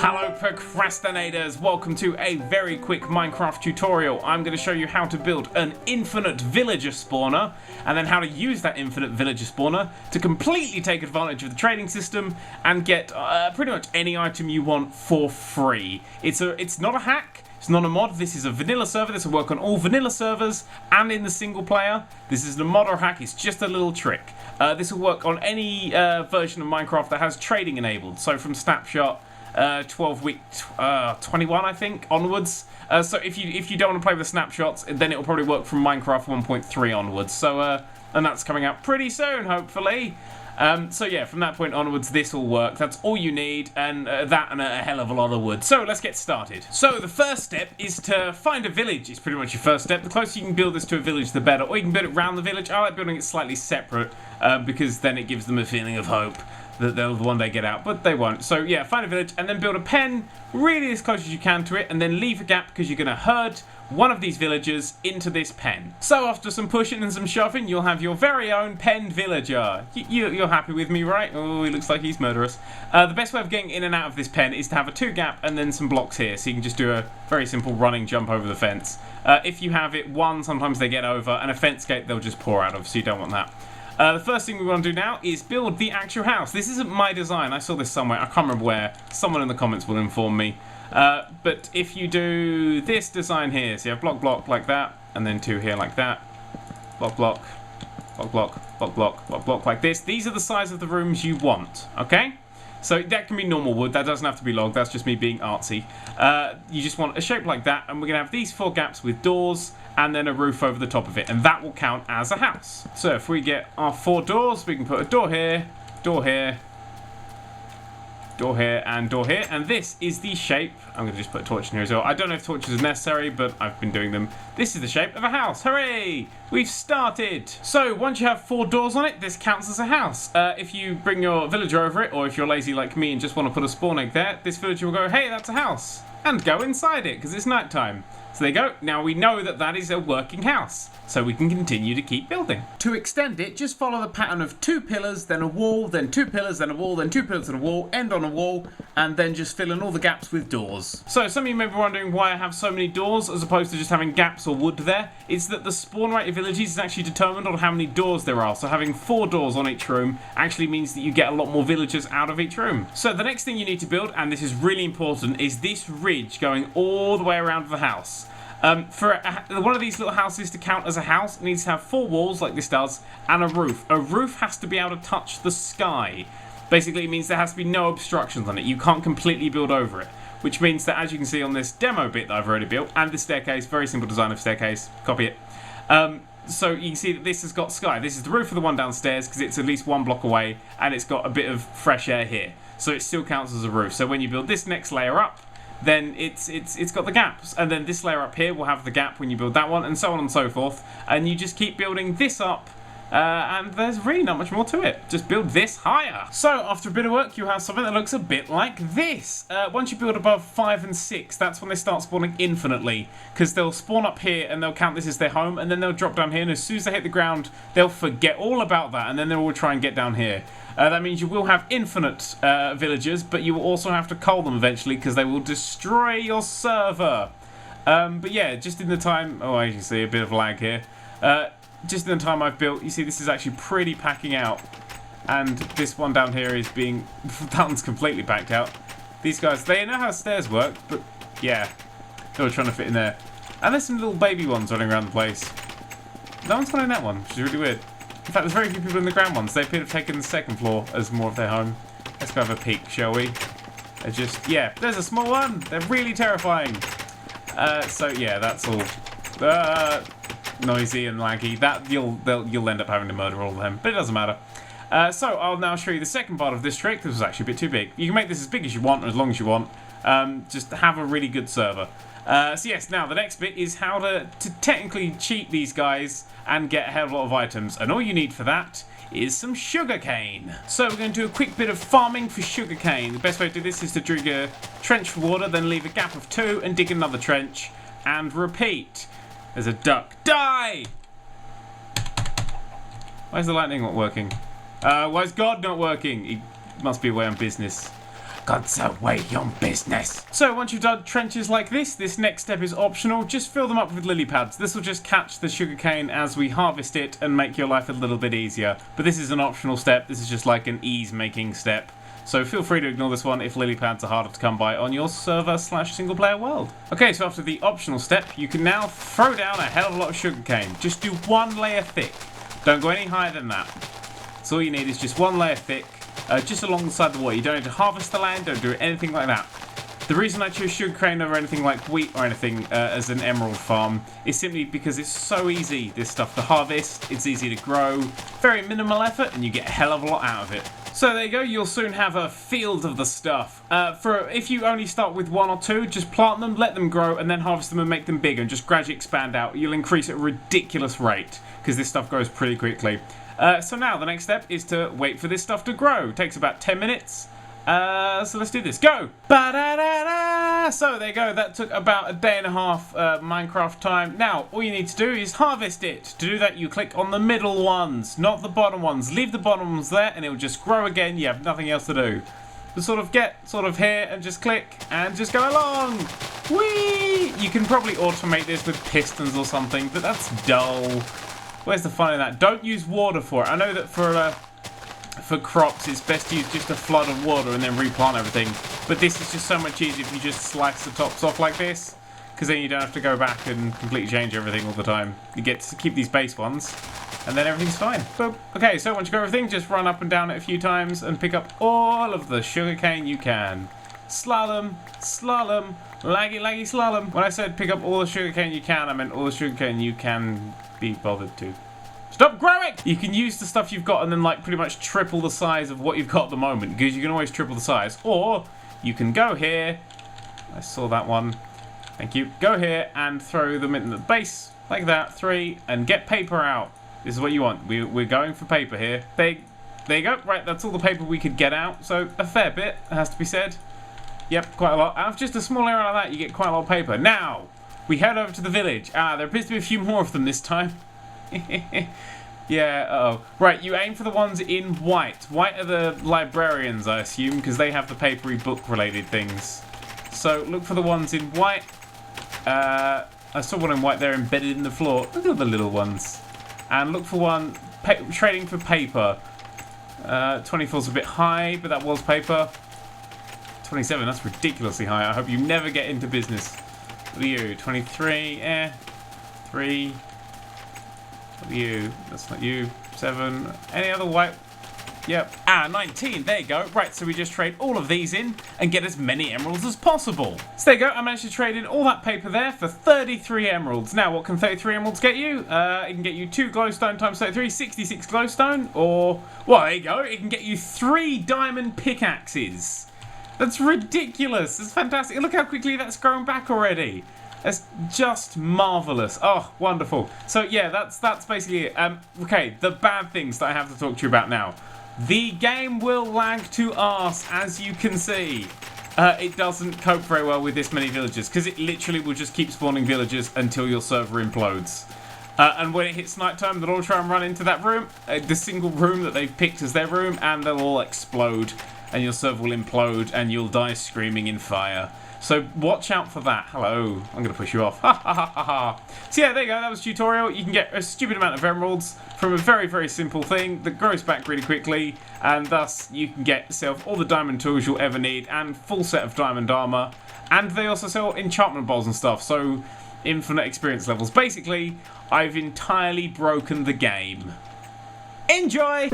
Hello procrastinators, welcome to a very quick Minecraft tutorial. I'm going to show you how to build an infinite villager spawner and then how to use that infinite villager spawner to completely take advantage of the trading system and get pretty much any item you want for free. It's not a hack. It's not a mod, this is a vanilla server. This will work on all vanilla servers and in the single player. This isn't a mod or hack, it's just a little trick. This will work on any version of Minecraft that has trading enabled. So from Snapshot 12 week 21 I think onwards. So if you don't want to play with the snapshots, then it'll probably work from Minecraft 1.3 onwards. So and that's coming out pretty soon, hopefully. So yeah, from that point onwards, this will work. That's all you need, and that and a hell of a lot of wood. So let's get started. So the first step is to find a village. It's pretty much your first step. The closer you can build this to a village, the better. Or you can build it around the village. I like building it slightly separate because then it gives them a feeling of hope that they'll one day get out, but they won't. So yeah, find a village and then build a pen really as close as you can to it, and then leave a gap because you're going to herd one of these villagers into this pen. So after some pushing and some shoving, you'll have your very own penned villager. You're happy with me, right? Oh, he looks like he's murderous. The best way of getting in and out of this pen is to have a 2 gap and then some blocks here, so you can just do a very simple running jump over the fence. If you have it 1, sometimes they get over, and a fence gate they'll just pour out of, so you don't want that. The first thing we want to do now is build the actual house. This isn't my design. I saw this somewhere. I can't remember where. Someone in the comments will inform me. But if you do this design here, so you have block, block like that, and then 2 here like that. Block, block, block, block, block, block, block, block like this. These are the size of the rooms you want, okay? So that can be normal wood. That doesn't have to be log. That's just me being artsy. You just want a shape like that, and we're going to have these 4 gaps with doors, and then a roof over the top of it, and that will count as a house. So if we get our 4 doors, we can put a door here, door here, door here, and door here, and this is the shape. I'm going to just put a torch in here as well. I don't know if torches are necessary, but I've been doing them. This is the shape of a house. Hooray! We've started! So once you have 4 doors on it, this counts as a house. If you bring your villager over it, or if you're lazy like me and just want to put a spawn egg there, this villager will go, hey, that's a house, and go inside it, because it's nighttime. So there you go. Now we know that that is a working house, so we can continue to keep building. To extend it, just follow the pattern of 2 pillars, then a wall, then 2 pillars, then a wall, then 2 pillars and a wall, end on a wall, and then just fill in all the gaps with doors. So some of you may be wondering why I have so many doors as opposed to just having gaps or wood there. It's that the spawn rate of villages is actually determined on how many doors there are. So having 4 doors on each room actually means that you get a lot more villagers out of each room. So the next thing you need to build, and this is really important, is this ridge going all the way around the house. For one of these little houses to count as a house, it needs to have 4 walls like this does, and a roof. A roof has to be able to touch the sky. Basically, it means there has to be no obstructions on it. You can't completely build over it, which means that, as you can see on this demo bit that I've already built, and this staircase, very simple design of staircase, copy it. So you can see that this has got sky. This is the roof of the one downstairs because it's at least 1 block away, and it's got a bit of fresh air here. So it still counts as a roof. So when you build this next layer up, then it's got the gaps, and then this layer up here will have the gap when you build that one, and so on and so forth, and you just keep building this up, and there's really not much more to it. Just build this higher. So after a bit of work, you have something that looks a bit like this. Once you build above 5 and 6, that's when they start spawning infinitely, because they'll spawn up here and they'll count this as their home, and then they'll drop down here, and as soon as they hit the ground, they'll forget all about that, and then they'll all try and get down here. That means you will have infinite villagers, but you will also have to cull them eventually because they will destroy your server. But yeah, just in the time... Oh, I can see a bit of lag here. Just in the time I've built, you see this is actually pretty packing out. And this one down here is being... That one's completely packed out. These guys, they know how stairs work, but yeah. They were trying to fit in there. And there's some little baby ones running around the place. No one's gone in that one, which is really weird. In fact, there's very few people in the ground ones. They appear to have taken the 2nd floor as more of their home. Let's go have a peek, shall we? They're just... Yeah, there's a small one! They're really terrifying! So, yeah, that's all. Noisy and laggy. That you'll end up having to murder all of them. But it doesn't matter. So, I'll now show you the second part of this trick. This was actually a bit too big. You can make this as big as you want, or as long as you want. Just have a really good server. So yes, now the next bit is how to technically cheat these guys and get a hell of a lot of items. And all you need for that is some sugarcane. So we're going to do a quick bit of farming for sugarcane. The best way to do this is to dig a trench for water, then leave a gap of 2 and dig another trench and repeat. There's a duck. Die! Why is the lightning not working? Why is God not working? He must be away on business. God's away your business. So once you've dug trenches like this next step is optional. Just fill them up with lily pads. This will just catch the sugarcane as we harvest it and make your life a little bit easier. But this is an optional step. This is just like an ease-making step. So feel free to ignore this one if lily pads are harder to come by on your server/single player world. Okay, so after the optional step, you can now throw down a hell of a lot of sugarcane. Just do 1 layer thick. Don't go any higher than that. So all you need is just 1 layer thick, just alongside the water. You don't need to harvest the land, don't do anything like that. The reason I chose sugarcane over anything like wheat or anything as an emerald farm is simply because it's so easy, this stuff to harvest, it's easy to grow, very minimal effort, and you get a hell of a lot out of it. So there you go, you'll soon have a field of the stuff. If you only start with 1 or 2, just plant them, let them grow, and then harvest them and make them bigger, and just gradually expand out. You'll increase at a ridiculous rate, because this stuff grows pretty quickly. So now the next step is to wait for this stuff to grow. It takes about 10 minutes. So let's do this. Go! Ba-da-da-da! So there you go. That took about 1.5 days Minecraft time. Now, all you need to do is harvest it. To do that, you click on the middle ones, not the bottom ones. Leave the bottom ones there, and it will just grow again. You have nothing else to do. But sort of get here and just click and just go along. Whee! You can probably automate this with pistons or something, but that's dull. Where's the fun in that? Don't use water for it. I know that for crops it's best to use just a flood of water and then replant everything, but this is just so much easier if you just slice the tops off like this, because then you don't have to go back and completely change everything all the time. You get to keep these base ones and then everything's fine. Boop. Okay, so once you got everything, just run up and down it a few times and pick up all of the sugarcane you can. Slalom, slalom, laggy, laggy, slalom. When I said pick up all the sugarcane you can, I meant all the sugarcane you can be bothered to. Stop growing! You can use the stuff you've got and then like pretty much triple the size of what you've got at the moment, because you can always triple the size. Or you can go here. I saw that one. Thank you. Go here and throw them in the base like that. 3 and get paper out. This is what you want. We're going for paper here. There you go. Right, that's all the paper we could get out. So a fair bit, it has to be said. Yep, quite a lot. Out of just a small area like that, you get quite a lot of paper. Now, we head over to the village. There appears to be a few more of them this time. Yeah, uh-oh. Right, you aim for the ones in white. White are the librarians, I assume, because they have the papery book-related things. So, look for the ones in white. I saw one in white there embedded in the floor. Look at the little ones. And look for one trading for paper. 24's a bit high, but that was paper. 27, that's ridiculously high. I hope you never get into business. What are you? 23, 3. What are you? That's not you. 7. Any other white? Yep. 19. There you go. Right, so we just trade all of these in and get as many emeralds as possible. So there you go. I managed to trade in all that paper there for 33 emeralds. Now, what can 33 emeralds get you? It can get you 2 glowstone times 33, 66 glowstone. Or, well, there you go. It can get you 3 diamond pickaxes. That's ridiculous. It's fantastic. Look how quickly that's grown back already. It's just marvellous. Oh, wonderful. So yeah, that's basically it. Okay, the bad things that I have to talk to you about now. The game will lag to arse, as you can see. It doesn't cope very well with this many villagers, because it literally will just keep spawning villagers until your server implodes. And when it hits nighttime, they'll all try and run into that room, the single room that they've picked as their room, and they'll all explode, and your server will implode, and you'll die screaming in fire. So watch out for that. Hello. I'm going to push you off. Ha ha ha ha ha. So yeah, there you go. That was a tutorial. You can get a stupid amount of emeralds from a very, very simple thing that grows back really quickly. And thus, you can get yourself all the diamond tools you'll ever need and full set of diamond armor. And they also sell enchantment bowls and stuff. So infinite experience levels. Basically, I've entirely broken the game. Enjoy!